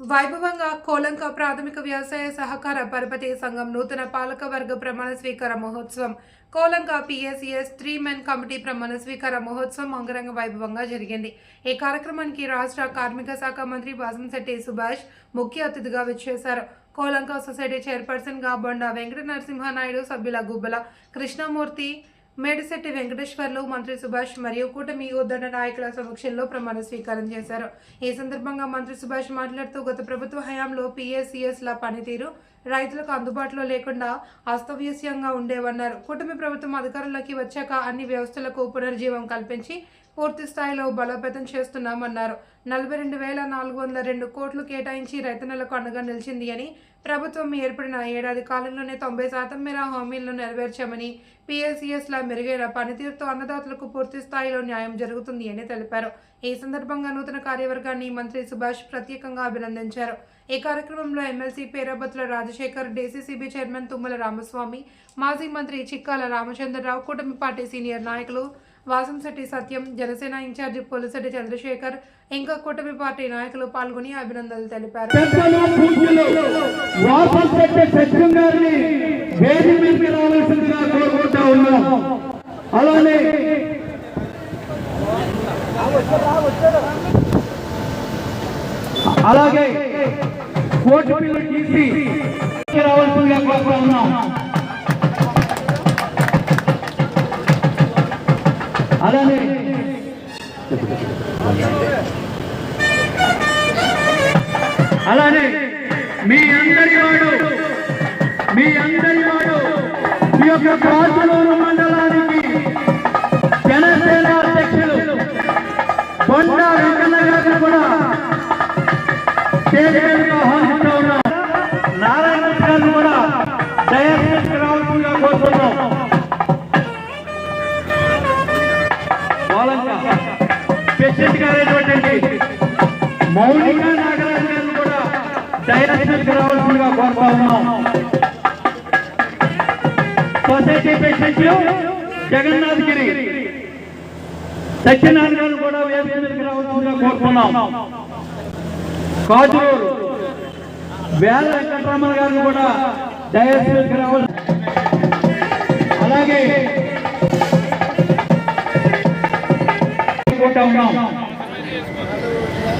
వైభవంగా కోలంక ప్రాథమిక వ్యవసాయ సహకార పరపతి సంఘం నూతన పాలక వర్గ ప్రమాణ స్వీకార మహోత్సవం కోలంక పిఎస్సిఎస్ 3 మెన్ కమిటీ ప్రమాణ స్వీకార మహోత్సవం అంగరంగ వైభవంగా జరిగింది. ఈ కార్యక్రమానికి రాష్ట్ర కార్మిక శాఖ మంత్రి వాసంశెట్టి సుభాష్ ముఖ్య అతిథిగా విచ్చేశారు. కోలంక సొసైటీ చైర్పర్సన్ గా బొండ వెంకట నరసింహనాయుడు, సభ్యుల గుబ్బల కృష్ణమూర్తి, మేడిశెట్టి వెంకటేశ్వర్లు, మంత్రి సుభాష్ మరియు కూటమి ఉద్దండ నాయకుల సమక్షంలో ప్రమాణ స్వీకారం చేశారు. ఈ సందర్భంగా మంత్రి సుభాష్ మాట్లాడుతూ గత ప్రభుత్వ హయాంలో పిఎస్సిఎస్ల పనితీరు రైతులకు అందుబాటులో లేకుండా అస్తవ్యస్యంగా ఉండేవన్నారు. కూటమి ప్రభుత్వం అధికారంలోకి వచ్చాక అన్ని వ్యవస్థలకు పునర్జీవం కల్పించి పూర్తి స్థాయిలో బలోపేతం చేస్తున్నామన్నారు. 42,402 కోట్లు కేటాయించి రైతన్నలకు అండగా నిలిచింది అని, ప్రభుత్వం ఏర్పడిన ఏడాది కాలంలోనే 90% మేర హామీలను నెరవేర్చామని, పిఎస్సిఎస్ల మెరుగైన పనితీరుతో అన్నదాతలకు పూర్తి స్థాయిలో న్యాయం జరుగుతుంది అని తెలిపారు. ఈ సందర్భంగా నూతన కార్యవర్గాన్ని మంత్రి సుభాష్ ప్రత్యేకంగా అభినందించారు. ఈ కార్యక్రమంలో MLC Perabathula Rajasekhar, DCCB chairman Tummala Ramaswamy, మాజీ మంత్రి చిక్కాల రామచంద్రరావు, కూటమి పార్టీ సీనియర్ నాయకులు వాసంశెట్టి సత్యం, జనసేన ఇన్ఛార్జి పొలిశెట్టి చంద్రశేఖర్, ఇంకా కూటమి పార్టీ నాయకులు పాల్గొని అభినందనలు తెలిపారు. అలాగే కోర్టు బిల్లు తీసి రావాల్సిందిగా కోరుతా ఉన్నాం. అలానే మీ అందరి వాడు ఈ యొక్క కాజులూరు మండలానికి జనసేన అధ్యక్షులు బొండ వెంకన్న గారిని కూడా ఆహ్వానిస్తూ ఉన్నాం. నారాయణ గారిని కూడా దయచేసి రావాల్సిందిగా కోరుతున్నాం. ప్రెసిడెంట్ గారైనటువంటి మౌలిక నాగరాజు గారిని కూడా దయచేసి రావాల్సిందిగా కోరుతా ఉన్నాం. సొసైటీ ప్రెసిడెంట్లు జగన్నాథ్ గిరి సత్యనారాయణ గారిని కూడా వేదికకి రావాల్సిందిగా కోరుతున్నాం. కాజూరు వేల వెంకటరమణ గారిని కూడా దయచేసి రావాలి. అలాగే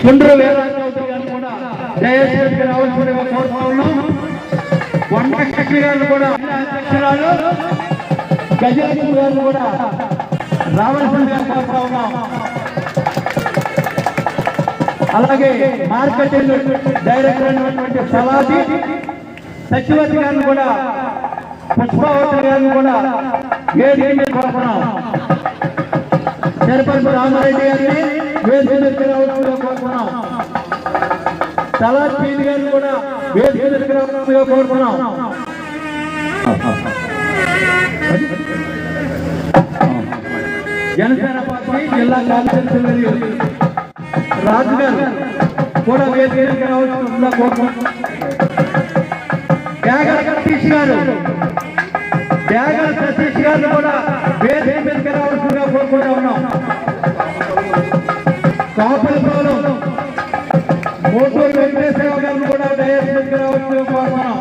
చుండ్రు వీరాజు గారిని కూడా దయచేసి రావాల్సిందిగా కోరుతా ఉన్నాం. వంట కృష్ణ గారిని కూడా అధ్యక్షురాలు గజలక్ష్మి గారిని కూడా రావాల్సిందిగా కోరుతా ఉన్నాం. అలాగే మార్కెటింగ్ డైరెక్టర్ అయినటువంటి సలాది సచివతి గారిని కూడా, పుష్పవతి గారిని కూడా వేదిక మీద కోరుతున్నాం. చైర్పర్సన్ రామారెడ్డి గారిని వేదిక మీద రావాల్సిందిగా కోరుతున్నాం. సలాద్ పీని గారిని కూడా వేదిక మీద రావాల్సిందిగా కోరుతున్నాం. జనసేన పార్టీ జిల్లా కార్యదర్శి రాజు గారు కూడా వేదిక రావాల్సిందిగా కోరుతున్నాం. త్యాగల సతీష్ గారిని కూడా వేదిక మీదకి రావాల్సిందిగా కోరుకుంటా ఉన్నాం. కాపలపాలెం మోటూరు వెంకటేశ్వర గారిని కూడా దయచేసి మీదకి రావాల్సిందిగా కోరుతున్నాం.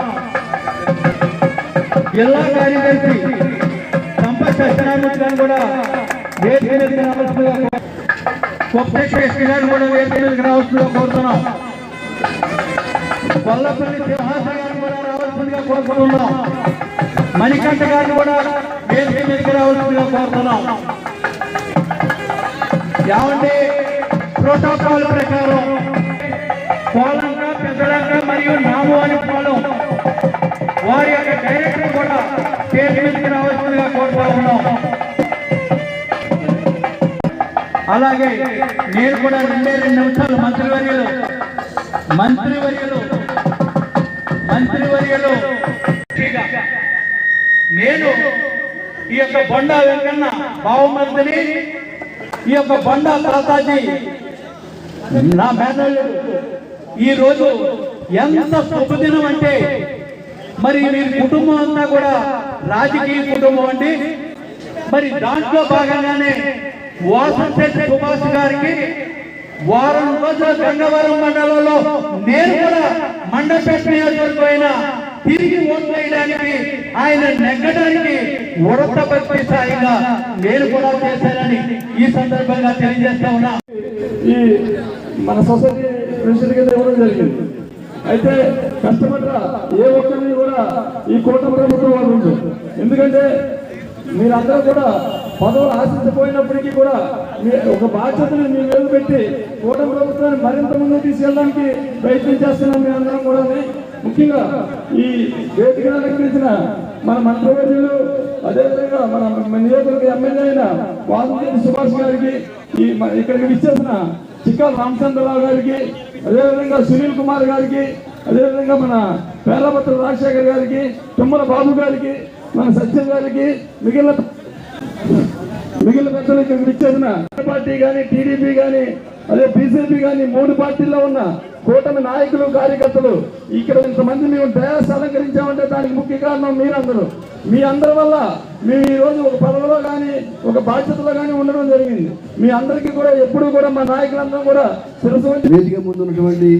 జిల్లా కార్యదర్శి సంపత్ సత్యనారాయణ గారిని కూడా వేదిక మీదకి రావాల్సిందిగా, కొప్పశేష్ గారిని కూడా వేదిక మీదకి రావాల్సిందిగా కోరుతున్నాం. కొల్లపల్లి సింహాసన గారిని కూడా రావాల్సిందిగా కోరుకుంటున్నాం. మణికంఠ గారిని కూడా వేదిక మీదకి రావాల్సిందిగా కోరుతున్నాం. ఏమంటే ప్రోటోకాల్ ప్రకారం కోలంక, పెద్దలంక మరియు నామవానిపాలెం వారి యొక్క డైరెక్టర్ కూడా స్టేజ్ మీదకి రావాల్సిందిగా కోరుతా ఉన్నాం. అలాగే నేను కూడా 2 నిమిషాలు మంత్రివర్యులు నేను ఈ యొక్క బొండా వెంకన్న బావమర్దిని, ఈ యొక్క బొండా తాతాజీ నా మేనల్లుడు. ఈరోజు ఎంత శుభదినం అంటే, మరి మీ కుటుంబం అంతా కూడా రాజకీయ కుటుంబం అండి. మరి దాంట్లో భాగంగానే వాసంశెట్టి సుభాష్ గారికి వారం రోజుల గంగవరం మండలంలో నేను కూడా మండపేట నియోజకవర్గం అయినా తిరిగి ఓట్లు వేయడానికి ఆయన నెగ్గడానికి ఉడత భక్తి స్థాయిగా నేను కూడా చేశానని ఈ సందర్భంగా తెలియజేస్తా ఉన్నా. ఈ మన సొసైటీ ప్రెసిడెంట్ కింద ఇవ్వడం జరిగింది. అయితే కష్టపడ్డ ఏ ఒక్కరిని కూడా ఈ కూటమి ప్రభుత్వం వాళ్ళు ఉంది. ఎందుకంటే మీరందరూ కూడా పదవులు ఆశించపోయినప్పటికీ కూడా మీ ఒక బాధ్యతను మీ మీద పెట్టి కూటమి ప్రభుత్వాన్ని మరింత ముందుకు తీసుకెళ్ళడానికి ప్రయత్నం చేస్తున్నాం. మీ అందరం కూడా ముఖ్యంగా ఈ వేదిక అలంకరించిన మన మంత్రివర్యులు, అదేవిధంగా మన నియోజకవర్గ ఎమ్మెల్యే అయిన వాసుదేవి సుభాష్ గారికి, ఈ ఇక్కడికి విచ్చేసిన చిక్కాల రామచంద్రరావు గారికి, అదేవిధంగా సునీల్ కుమార్ గారికి, అదేవిధంగా మన పేరాపత్ర రాజశేఖర్ గారికి, తుమ్మల బాబు గారికి, మన సత్యం గారికి, మిగిలిన పెద్దలు ఇక్కడికి విచ్చేసిన పార్టీ కానీ, టీడీపీ కానీ, అదే బీజేపీ కానీ 3 పార్టీల్లో ఉన్న కూటమి నాయకులు, కార్యకర్తలు ఇక్కడ ఇంతమంది మేము డయాస్ అలంకరించామంటే దానికి ముఖ్య కారణం మీరందరూ. మీ అందరి వల్ల మేము ఈ రోజు ఒక పదవిలో కానీ ఒక బాధ్యతలో కానీ ఉండడం జరిగింది. మీ అందరికీ కూడా ఎప్పుడూ కూడా మా నాయకులందరూ కూడా శిరస్సు వేదిక ముందు ఉన్నటువంటి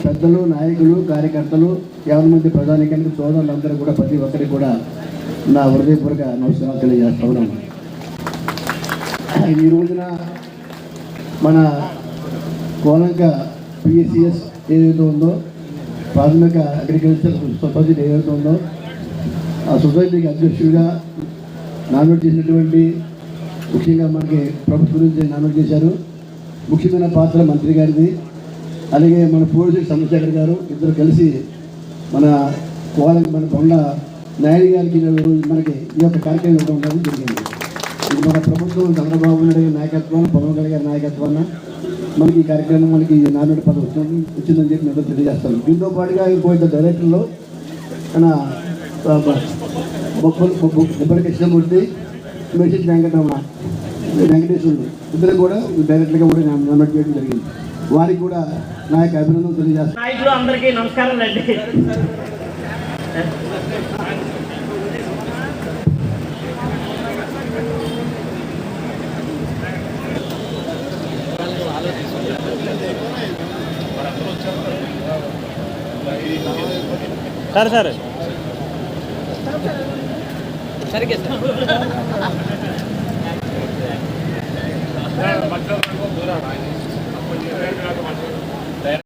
పెద్దలు, నాయకులు, కార్యకర్తలు, 50 మంది ప్రధానికానికి సోదరులందరూ కూడా ప్రతి ఒక్కరికి కూడా నా హృదయపూర్వక నమస్కారాలు తెలియజేస్తా ఉన్నాను. ఈ రోజున మన కోలంక పిఎస్సిఎస్ ఏదైతే ఉందో, ప్రాథమిక అగ్రికల్చర్ సొసైటీ ఏదైతే ఉందో, ఆ సొసైటీకి అధ్యక్షుడిగా నామినేట్ చేసినటువంటి, ముఖ్యంగా మనకి ప్రభుత్వం గురించి నామినేట్ చేశారు. ముఖ్యమైన పాత్ర మంత్రి గారిది, అలాగే మన పోలీసు చంద్రశేఖర్ గారు ఇద్దరు కలిసి మన కోలంక మన కొండ నాయుడు గారికి మనకి ఈ యొక్క కార్యక్రమం ఇవ్వడం జరిగింది. ఇది మన ప్రభుత్వం చంద్రబాబు నాయుడు గారి నాయకత్వం, పవన్ కళ్యాణ్ గారి నాయకత్వాన్ని మనకి ఈ కార్యక్రమం మనకి నామినేట్ పదవి వచ్చిందని చెప్పి నేను తెలియజేస్తాను. దీంతో పాటుగా ఇంకో ఇద్దరు డైరెక్టర్లు మన బొబ్బరి కృష్ణమూర్తి, మెసేజ్ వెంకటేశ్వరుడు ఇద్దరు కూడా డైరెక్టర్గా కూడా నామినేట్ చేయడం జరిగింది. వారికి కూడా నా యొక్క అభినందనలు తెలియజేస్తాను. నాయకులు అందరికీ నమస్కారం అండి. సరే సరిగ్గా